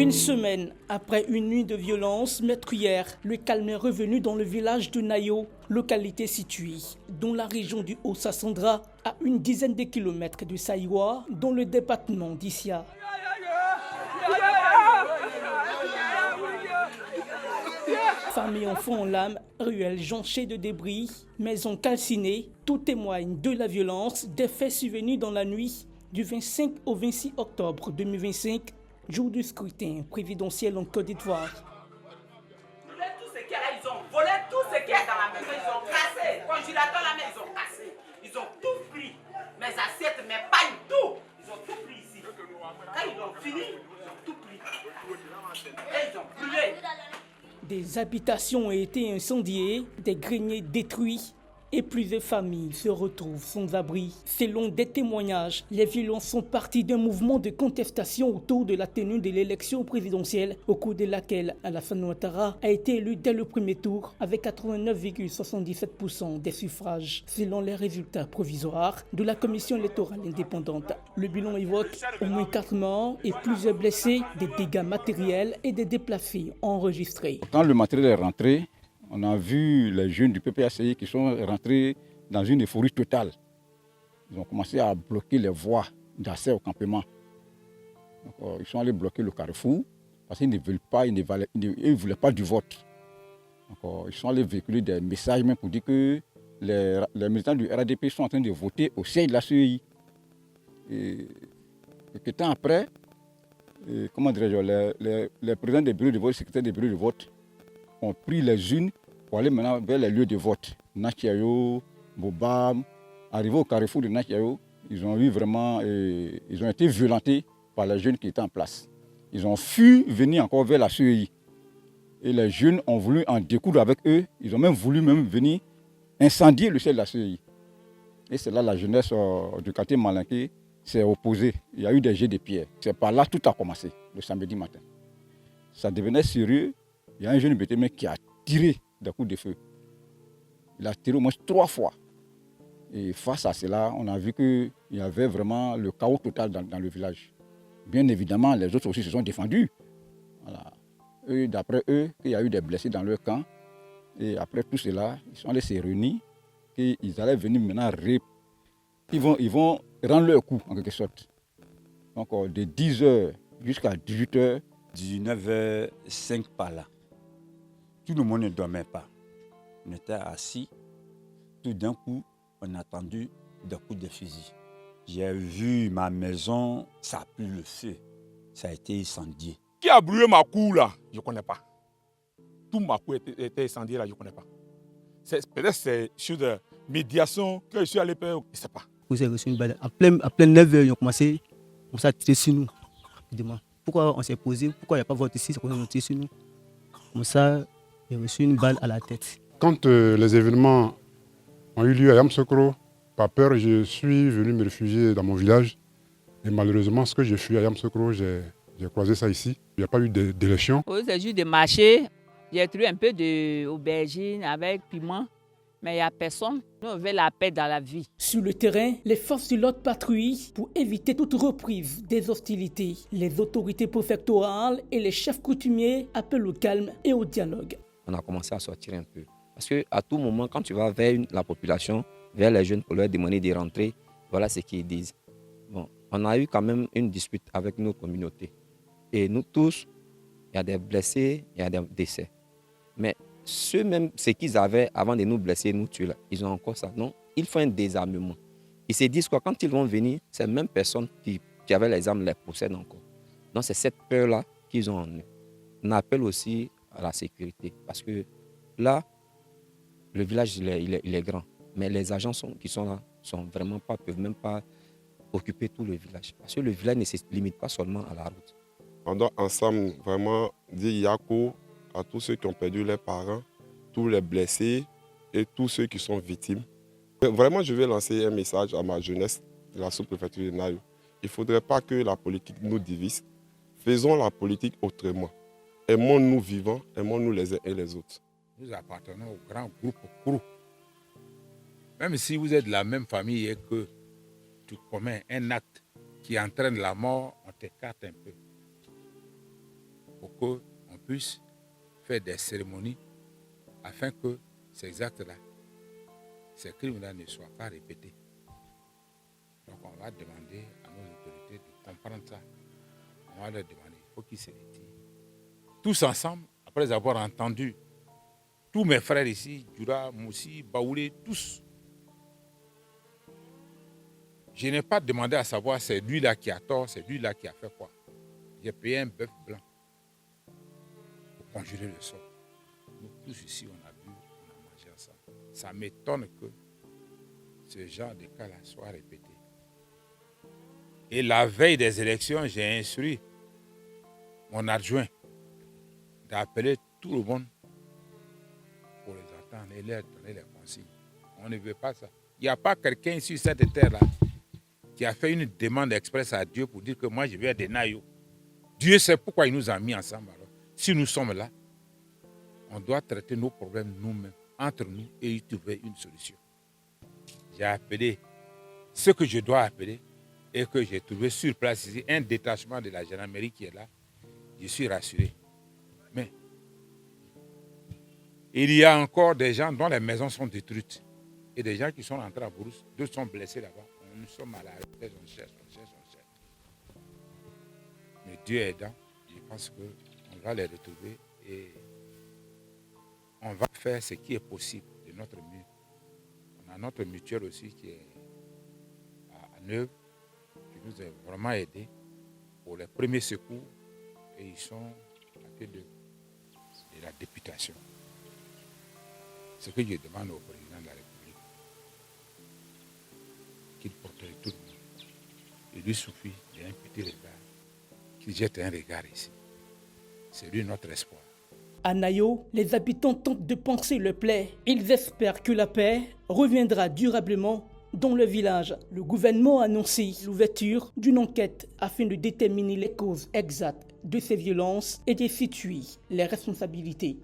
Une semaine après une nuit de violence meurtrière, le calme est revenu dans le village de Nayo, localité située dans la région du Haut-Sassandra, à une dizaine de kilomètres de Saïwa, dans le département d'Issia. Femmes et enfants en larmes, ruelles jonchées de débris, maisons calcinées, tout témoigne de la violence des faits survenus dans la nuit du 25 au 26 octobre 2025, jour du scrutin présidentiel en Côte d'Ivoire. Ils ont volé tout ce qu'il y a dans la maison, ils ont cassé, congélateur la maison, ils ont cassé, ils ont tout pris, mes assiettes, mes pailles, tout, ils ont tout pris ici. Quand ils ont fini, ils ont tout pris. Et ils ont brûlé. Des habitations ont été incendiées, des greniers détruits et plusieurs familles se retrouvent sans abri. Selon des témoignages, les violences sont parties d'un mouvement de contestation autour de la tenue de l'élection présidentielle, au cours de laquelle Alassane Ouattara a été élu dès le premier tour avec 89,77% des suffrages, selon les résultats provisoires de la commission électorale indépendante. Le bilan évoque au moins 4 morts et plusieurs blessés, des dégâts matériels et des déplacés enregistrés. Quand le matériel est rentré, on a vu les jeunes du PPACI qui sont rentrés dans une euphorie totale. Ils ont commencé à bloquer les voies d'accès au campement. Donc, ils sont allés bloquer le carrefour parce qu'ils ne veulent pas, ils ne voulaient pas du vote. Donc, ils sont allés véhiculer des messages même pour dire que les militants du RADP sont en train de voter au siège de la CEI. Et quelques temps après, les présidents des bureaux de vote, les secrétaires des bureaux de vote ont pris les unes pour aller maintenant vers les lieux de vote. Nachiayo, Bobam, arrivés au carrefour de Nachiayo, ils ont été violentés par les jeunes qui étaient en place. Ils ont fui venir encore vers la CEI. Et les jeunes ont voulu en découdre avec eux. Ils ont même voulu venir incendier le siège de la CEI. Et c'est là la jeunesse du quartier Malinké s'est opposée. Il y a eu des jets de pierre. C'est par là que tout a commencé, le samedi matin. Ça devenait sérieux. Il y a un jeune BTM qui a tiré des coups de feu. Il a tiré au moins 3 fois. Et face à cela, on a vu qu'il y avait vraiment le chaos total dans le village. Bien évidemment, les autres aussi se sont défendus. Voilà. D'après eux, il y a eu des blessés dans leur camp. Et après tout cela, ils sont allés se réunir. Et ils allaient venir maintenant. Ils vont rendre leur coup, en quelque sorte. Donc, de 10h jusqu'à 18h. 19h05 par là. Tout le monde ne dormait pas. On était assis. Tout d'un coup, on a entendu des coups de fusil. J'ai vu ma maison, ça a pris le feu. Ça a été incendié. Qui a brûlé ma cour là? Je ne connais pas. Tout ma cour était incendié là, je ne connais pas. Peut-être c'est sur de médiation que je suis allé faire, je ne sais pas. Vous avez reçu une balle. À plein 9h, ils ont commencé à tirer sur nous rapidement. Pourquoi on s'est posé? Pourquoi il n'y a pas vote ici? C'est qu'on a tiré sur nous. Comme ça, j'ai reçu une balle à la tête. Quand les événements ont eu lieu à Yamsokro, par peur, je suis venu me réfugier dans mon village. Et malheureusement, ce que j'ai fui à Yamsokro, j'ai croisé ça ici. Il n'y a pas eu d'élection. C'est juste de marcher. J'ai trouvé un peu d'aubergine avec piment. Mais il n'y a personne. Nous, on veut la paix dans la vie. Sur le terrain, les forces de l'ordre patrouillent pour éviter toute reprise des hostilités. Les autorités préfectorales et les chefs coutumiers appellent au calme et au dialogue. On a commencé à sortir un peu. Parce qu'à tout moment, quand tu vas vers la population, vers les jeunes pour leur demander de rentrer, voilà ce qu'ils disent. Bon, on a eu quand même une dispute avec nos communautés. Et nous tous, il y a des blessés, il y a des décès. Mais ce qu'ils avaient avant de nous blesser, nous tuer, là, ils ont encore ça. Non, il faut un désarmement. Ils se disent quoi? Quand ils vont venir, ces mêmes personnes qui avaient les armes les possèdent encore. Donc c'est cette peur-là qu'ils ont en eux. On appelle aussi à la sécurité. Parce que là, le village, il est grand. Mais les agents qui sont là peuvent même pas occuper tout le village. Parce que le village ne se limite pas seulement à la route. On doit ensemble vraiment dire Yako à tous ceux qui ont perdu leurs parents, tous les blessés et tous ceux qui sont victimes. Vraiment, je vais lancer un message à ma jeunesse de la sous-préfecture de Nayo. Il ne faudrait pas que la politique nous divise. Faisons la politique autrement. Aimons-nous vivants, aimons-nous les uns et les autres. Nous appartenons au grand groupe Krou. Même si vous êtes de la même famille et que tu commets un acte qui entraîne la mort, on t'écarte un peu. pour qu'on puisse faire des cérémonies afin que ces actes-là, ces crimes-là ne soient pas répétés. Donc on va demander à nos autorités de comprendre ça. On va leur demander, il faut qu'ils se retirent. Tous ensemble, après avoir entendu tous mes frères ici, Djoura, Moussi, Baoulé, tous. Je n'ai pas demandé à savoir c'est lui-là qui a tort, c'est lui-là qui a fait quoi. J'ai payé un bœuf blanc pour conjurer le sort. Nous tous ici, on a bu, on a mangé ensemble. Ça m'étonne que ce genre de cas-là soit répété. Et la veille des élections, j'ai instruit mon adjoint d'appeler tout le monde pour les attendre et leur donner les consignes. On ne veut pas ça. Il n'y a pas quelqu'un sur cette terre-là qui a fait une demande express à Dieu pour dire que moi je viens de Nayo. Dieu sait pourquoi il nous a mis ensemble. Alors, si nous sommes là, on doit traiter nos problèmes nous-mêmes, entre nous, et y trouver une solution. J'ai appelé ce que je dois appeler et que j'ai trouvé sur place ici, un détachement de la gendarmerie qui est là. Je suis rassuré. Mais il y a encore des gens dont les maisons sont détruites et des gens qui sont entrés à Brousse, d'autres sont blessés là-bas. Nous sommes à la retraite, on cherche. Mais Dieu aidant, je pense qu'on va les retrouver et on va faire ce qui est possible de notre mieux. On a notre mutuelle aussi qui est à Neuve, qui nous a vraiment aidés pour les premiers secours et ils sont à tête de la députation. Ce que je demande au président de la République, qu'il protège tout le monde. Il lui suffit d'un petit regard, qu'il jette un regard ici. C'est lui notre espoir. À Nayo, les habitants tentent de panser le plaie. Ils espèrent que la paix reviendra durablement dans le village. Le gouvernement a annoncé l'ouverture d'une enquête afin de déterminer les causes exactes de ces violences et de situer les responsabilités.